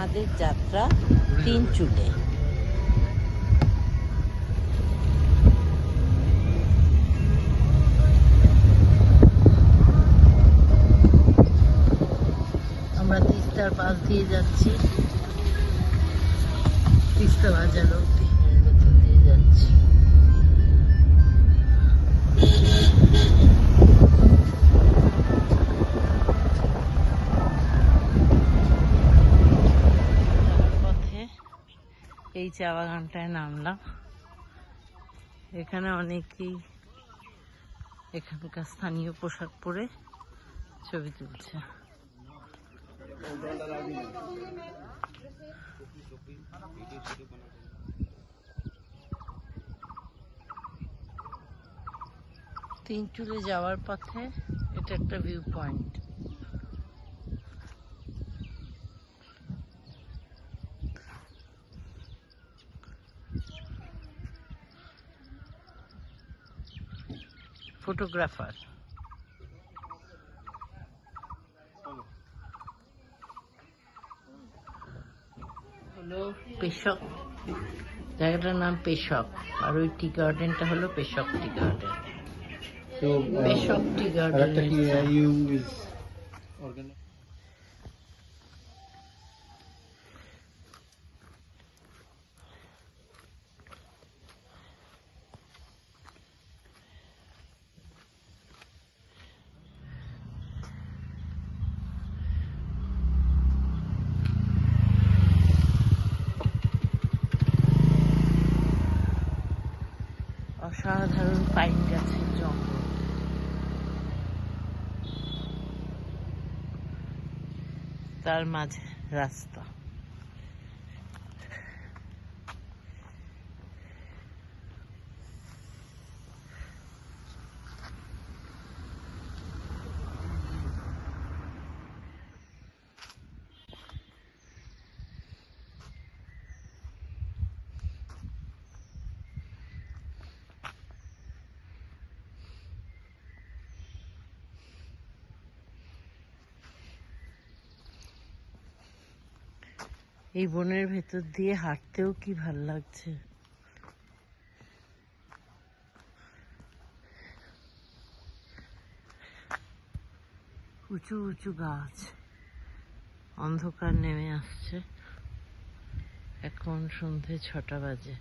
আমাদের যাত্রা তিনচুলে। আমরা তিস্তার পাশ দিয়ে যাচ্ছি, তিস্তা বাজার অব্দি ভেতর দিয়ে যাচ্ছি। পথে এই চা বাগানটায় নামলাম। এখানে অনেকেই এখানকার স্থানীয় পোশাক পরে ছবি তুলছে। তিনচুলে যাওয়ার পথে এটা একটা ভিউ পয়েন্ট। ফটোগ্রাফার হলো পেশক, জায়গাটার নাম পেশক, আর ওই টি গার্ডেনটা হলো পেশক টি গার্ডেন। পেশক টি গার্ডেন অসাধারণ পাইন গাছের জঙ্গল। তার মাঝে রাস্তা। এই বনের ভেতর দিয়ে হাঁটতেও কি ভাল লাগছে। উঁচু উঁচু গাছ, অন্ধকার নেমে আসছে। এখন সন্ধে 6টা বাজে।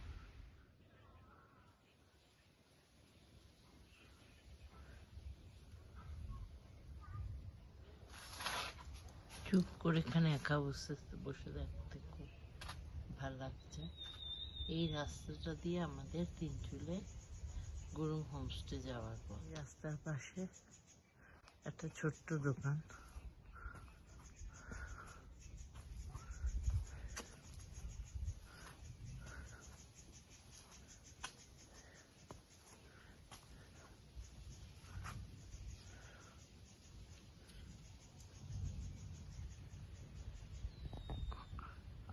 চুপ করে এখানে একা বসে দেখতে খুব ভাল লাগছে। এই রাস্তাটা দিয়ে আমাদের তিনচুলে গুরুং হোমস্টে যাওয়ার পর রাস্তার পাশে একটা ছোট্ট দোকান।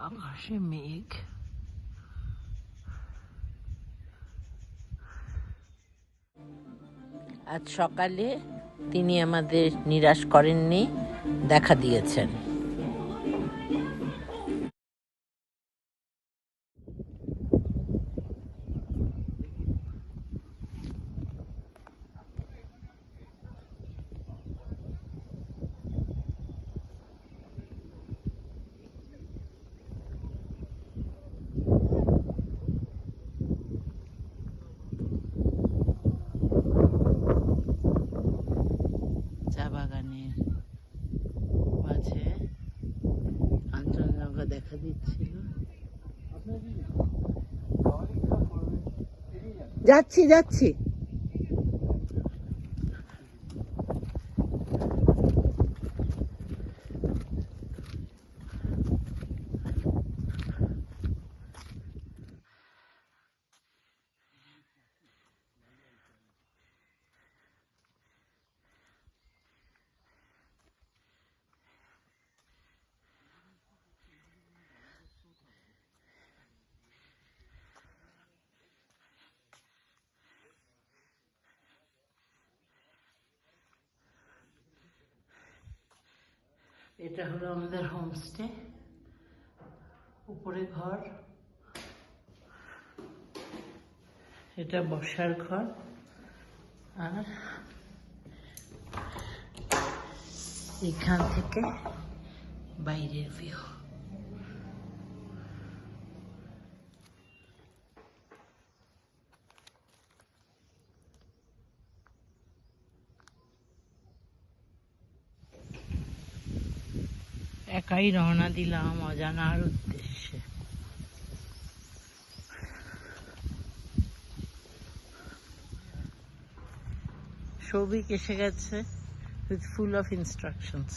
আকাশে মেঘ। আজ সকালে তিনি আমাদের নিরাশ করেননি, দেখা দিয়েছেন। চা বাগানের মাঝে কাঞ্চনজঙ্ঘা দেখা দিচ্ছিল। যাচ্ছি যাচ্ছি। এটা হলো আমাদের হোমস্টে। উপরে ঘর, এটা বসার ঘর, আর এখান থেকে বাইরের ভিউ। একাই রওনা দিলাম অজানার উদ্দেশ্যে। সৌভিক এসে গেছে with full of instructions.